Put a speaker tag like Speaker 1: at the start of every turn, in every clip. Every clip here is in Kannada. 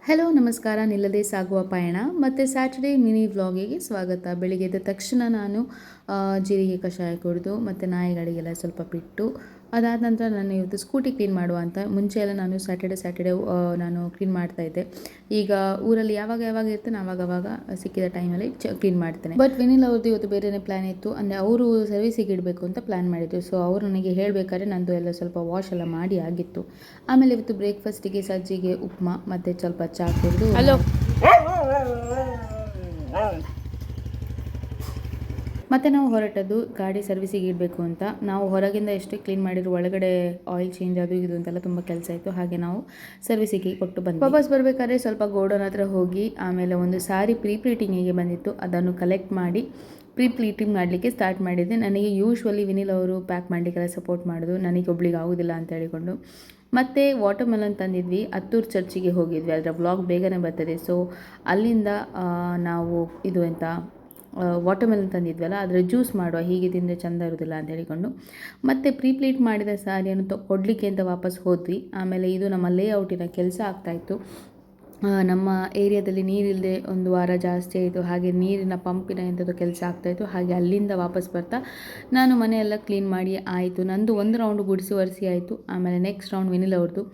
Speaker 1: ಹಲೋ ನಮಸ್ಕಾರ. ನಿಲ್ಲದೆ ಸಾಗುವ ಪಯಣ ಮತ್ತು ಸ್ಯಾಟರ್ಡೇ ಮಿನಿ ವ್ಲಾಗಿಗೆ ಸ್ವಾಗತ. ಬೆಳಿಗ್ಗೆ ಎದ್ದ ತಕ್ಷಣ ನಾನು ಜೀರಿಗೆ ಕಷಾಯ ಕುಡಿದು ಮತ್ತು ನಾಯಿಗಳಿಗೆಲ್ಲ ಸ್ವಲ್ಪ ಬಿಟ್ಟು ಅದಾದ ನಂತರ ನಾನು ಇವತ್ತು ಸ್ಕೂಟಿ ಕ್ಲೀನ್ ಮಾಡುವ ಅಂತ ಮುಂಚೆ ಎಲ್ಲ ನಾನು ಸ್ಯಾಟರ್ಡೇ ನಾನು ಕ್ಲೀನ್ ಮಾಡ್ತಾಯಿದ್ದೆ. ಈಗ ಊರಲ್ಲಿ ಯಾವಾಗ ಇರ್ತೇನೆ ಆವಾಗ ಸಿಕ್ಕಿದ ಟೈಮಲ್ಲಿ ಕ್ಲೀನ್ ಮಾಡ್ತೇನೆ. ಬಟ್ ವಿನಿಲ್ ಅವ್ರದ್ದು ಇವತ್ತು ಬೇರೆಯೇ ಪ್ಲ್ಯಾನ್ ಇತ್ತು. ಅಂದರೆ ಅವರು ಸರ್ವಿಸಿಗೆ ಇಡಬೇಕು ಅಂತ ಪ್ಲ್ಯಾನ್ ಮಾಡಿದ್ರು. ಸೊ ಅವರು ನನಗೆ ಹೇಳಬೇಕಾದ್ರೆ ನಂದು ಎಲ್ಲ ಸ್ವಲ್ಪ ವಾಶ್ ಎಲ್ಲ ಮಾಡಿ ಆಗಿತ್ತು. ಆಮೇಲೆ ಇವತ್ತು ಬ್ರೇಕ್ಫಾಸ್ಟಿಗೆ ಸಜ್ಜಿಗೆ ಉಪ್ಮಾ ಮತ್ತು ಸ್ವಲ್ಪ ಚಾ ಕುಡಿದು ಮತ್ತು ನಾವು ಹೊರಟದ್ದು ಗಾಡಿ ಸರ್ವಿಸಿಗೆ ಇಡಬೇಕು ಅಂತ. ನಾವು ಹೊರಗಿಂದ ಎಷ್ಟೇ ಕ್ಲೀನ್ ಮಾಡಿದ್ರು ಒಳಗಡೆ ಆಯಿಲ್ ಚೇಂಜ್ ಅದು ಇದು ಅಂತೆಲ್ಲ ತುಂಬ ಕೆಲಸ ಇತ್ತು. ಹಾಗೆ ನಾವು ಸರ್ವಿಸಿಗೆ ಕೊಟ್ಟು ಬಂದ್ವಿ. ವಾಪಸ್ ಬರಬೇಕಾದ್ರೆ ಸ್ವಲ್ಪ ಗೋಡೌನ್ ಹತ್ರ ಹೋಗಿ ಆಮೇಲೆ ಒಂದು ಸಾರಿ ಪ್ಲೀಟಿಂಗಿಗೆ ಬಂದಿತ್ತು, ಅದನ್ನು ಕಲೆಕ್ಟ್ ಮಾಡಿ ಪ್ಲೀಟಿಂಗ್ ಮಾಡಲಿಕ್ಕೆ ಸ್ಟಾರ್ಟ್ ಮಾಡಿದ್ದೆ. ನನಗೆ ಯೂಶ್ವಲಿ ವಿನಿಲ್ ಅವರು ಪ್ಯಾಕ್ ಮಾಡಲಿಕ್ಕೆಲ್ಲ ಸಪೋರ್ಟ್ ಮಾಡೋದು, ನನಗೆ ಒಬ್ಳಿಗೆ ಆಗೋದಿಲ್ಲ ಅಂತ ಹೇಳಿಕೊಂಡು. ಮತ್ತು ವಾಟರ್ ಮೆಲನ್ ತಂದಿದ್ವಿ, ಹತ್ತೂರು ಚರ್ಚಿಗೆ ಹೋಗಿದ್ವಿ. ಅದರ ವ್ಲಾಗ್ ಬೇಗನೆ ಬರ್ತದೆ. ಸೊ ಅಲ್ಲಿಂದ ನಾವು ಇದು ಎಂತ ವಾಟರ್ ಮೆಲನ್ ತಂದಿದ್ವಲ್ಲ ಅದರ ಜ್ಯೂಸ್ ಮಾಡುವ, ಹೀಗೆ ತಿಂದರೆ ಚೆಂದ ಇರೋದಿಲ್ಲ ಅಂತ ಹೇಳಿಕೊಂಡು ಮತ್ತು ಪ್ಲೀಟ್ ಮಾಡಿದ ಸಾರಿಯನ್ನು ಕೊಡಲಿಕ್ಕೆ ಅಂತ ವಾಪಸ್ ಹೋದ್ವಿ. ಆಮೇಲೆ ಇದು ನಮ್ಮ ಲೇಔಟಿನ ಕೆಲಸ ಆಗ್ತಾಯಿತ್ತು. ನಮ್ಮ ಏರಿಯಾದಲ್ಲಿ ನೀರಿಲ್ಲದೆ ಒಂದು ವಾರ ಜಾಸ್ತಿ ಆಯಿತು. ಹಾಗೆ ನೀರಿನ ಪಂಪಿನ ಎಂಥದ್ದು ಕೆಲಸ ಆಗ್ತಾಯಿತ್ತು. ಹಾಗೆ ಅಲ್ಲಿಂದ ವಾಪಸ್ ಬರ್ತಾ ನಾನು ಮನೆಯೆಲ್ಲ ಕ್ಲೀನ್ ಮಾಡಿ ಆಯಿತು. ನಂದು ಒಂದು ರೌಂಡ್ ಗುಡಿಸಿ ಒರೆಸಿ ಆಯಿತು. ಆಮೇಲೆ ನೆಕ್ಸ್ಟ್ ರೌಂಡ್ ವಿನಿಲ್ ಅವ್ರದ್ದು.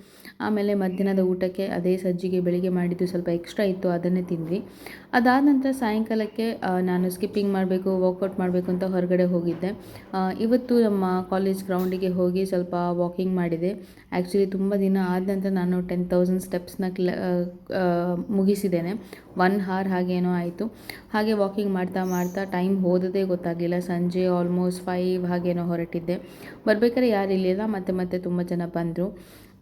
Speaker 1: ಆಮೇಲೆ ಮಧ್ಯಾಹ್ನದ ಊಟಕ್ಕೆ ಅದೇ ಸಜ್ಜಿಗೆ ಬೆಳಿಗ್ಗೆ ಮಾಡಿದ್ದು ಸ್ವಲ್ಪ ಎಕ್ಸ್ಟ್ರಾ ಇತ್ತು, ಅದನ್ನೇ ತಿಂದ್ವಿ. ಅದಾದ ನಂತರ ಸಾಯಂಕಾಲಕ್ಕೆ ನಾನು ಸ್ಕಿಪ್ಪಿಂಗ್ ಮಾಡಬೇಕು, ವರ್ಕೌಟ್ ಮಾಡಬೇಕು ಅಂತ ಹೊರಗಡೆ ಹೋಗಿದ್ದೆ. ಇವತ್ತು ನಮ್ಮ ಕಾಲೇಜ್ ಗ್ರೌಂಡಿಗೆ ಹೋಗಿ ಸ್ವಲ್ಪ ವಾಕಿಂಗ್ ಮಾಡಿದೆ. ಆ್ಯಕ್ಚುಲಿ ತುಂಬ ದಿನ ಆದ ನಂತರ ನಾನು 10,000 ಸ್ಟೆಪ್ಸ್ನ ಮುಗಿಸಿದ್ದೇನೆ. 1 hour ಹಾಗೇನೋ ಆಯಿತು. ಹಾಗೆ ವಾಕಿಂಗ್ ಮಾಡ್ತಾ ಟೈಮ್ ಹೋದದೇ ಗೊತ್ತಾಗಲಿಲ್ಲ. ಸಂಜೆ ಆಲ್ಮೋಸ್ಟ್ 5 ಹಾಗೇನೋ ಹೊರಟಿದ್ದೆ. ಬರಬೇಕಾದ್ರೆ ಯಾರು ಇರಲಿಲ್ಲ, ಮತ್ತೆ ತುಂಬ ಜನ ಬಂದರು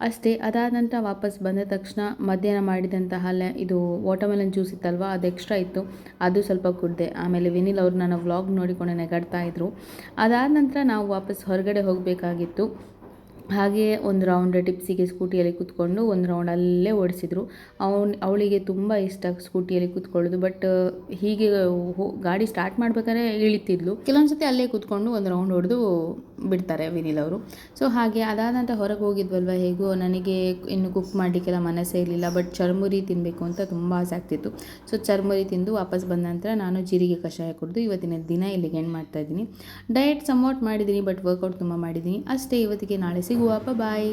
Speaker 1: ಅಷ್ಟೇ. ಅದಾದ ನಂತರ ವಾಪಸ್ ಬಂದ ತಕ್ಷಣ ಮಧ್ಯಾಹ್ನ ಮಾಡಿದಂತಹ ಇದು ವಾಟರ್ಮೆಲನ್ ಜ್ಯೂಸ್ ಇತ್ತಲ್ವ, ಅದು ಎಕ್ಸ್ಟ್ರಾ ಇತ್ತು, ಅದು ಸ್ವಲ್ಪ ಕುಡಿದೆ. ಆಮೇಲೆ ವಿನಿಲ್ ಅವರು ನನ್ನ ವ್ಲಾಗ್ ನೋಡಿಕೊಂಡು ನಗಾಡ್ತಾ ಇದ್ದರು. ಅದಾದ ನಂತರ ನಾವು ವಾಪಸ್ ಹೊರಗಡೆ ಹೋಗಬೇಕಾಗಿತ್ತು. ಹಾಗೆ ಒಂದು ರೌಂಡ್ ಟಿಪ್ಸಿಗೆ ಸ್ಕೂಟಿಯಲ್ಲಿ ಕೂತ್ಕೊಂಡು ಒಂದು ರೌಂಡ್ ಅಲ್ಲೇ ಓಡಿಸಿದ್ರು. ಅವಳಿಗೆ ತುಂಬ ಇಷ್ಟ ಸ್ಕೂಟಿಯಲ್ಲಿ ಕೂತ್ಕೊಳ್ಳೋದು. ಬಟ್ ಹೀಗೆ ಗಾಡಿ ಸ್ಟಾರ್ಟ್ ಮಾಡ್ಬೇಕಾದ್ರೆ ಇಳಿತಿದ್ಲು. ಕೆಲವೊಂದು ಸತಿ ಅಲ್ಲೇ ಕೂತ್ಕೊಂಡು ಒಂದು ರೌಂಡ್ ಹೊಡೆದು ಬಿಡ್ತಾರೆ ವಿನಿಲ್ ಅವರು. ಸೊ ಹಾಗೆ ಅದಾದಂಥ ಹೊರಗೆ ಹೋಗಿದ್ವಲ್ವ, ಹೇಗೂ ನನಗೆ ಇನ್ನು ಕುಕ್ ಮಾಡಲಿಕ್ಕೆಲ್ಲ ಮನಸ್ಸೇ ಇರಲಿಲ್ಲ. ಬಟ್ ಚರ್ಮುರಿ ತಿನ್ನಬೇಕು ಅಂತ ತುಂಬ ಆಸೆ ಆಗ್ತಿತ್ತು. ಸೊ ಚರ್ಮುರಿ ತಿಂದು ವಾಪಸ್ ಬಂದ ನಂತರ ನಾನು ಜೀರಿಗೆ ಕಷಾಯ ಕುಡಿದು ಇವತ್ತಿನ ದಿನ ಇಲ್ಲಿಗೆ ಎಂಡ್ ಮಾಡ್ತಾಯಿದ್ದೀನಿ. ಡಯಟ್ ಸಮ್ವಾಟ್ ಮಾಡಿದ್ದೀನಿ, ಬಟ್ ವರ್ಕೌಟ್ ತುಂಬ ಮಾಡಿದ್ದೀನಿ ಅಷ್ಟೇ. ಇವತ್ತಿಗೆ ನಾಳೆ ಸಿಗುವ. ಬಾಯ್.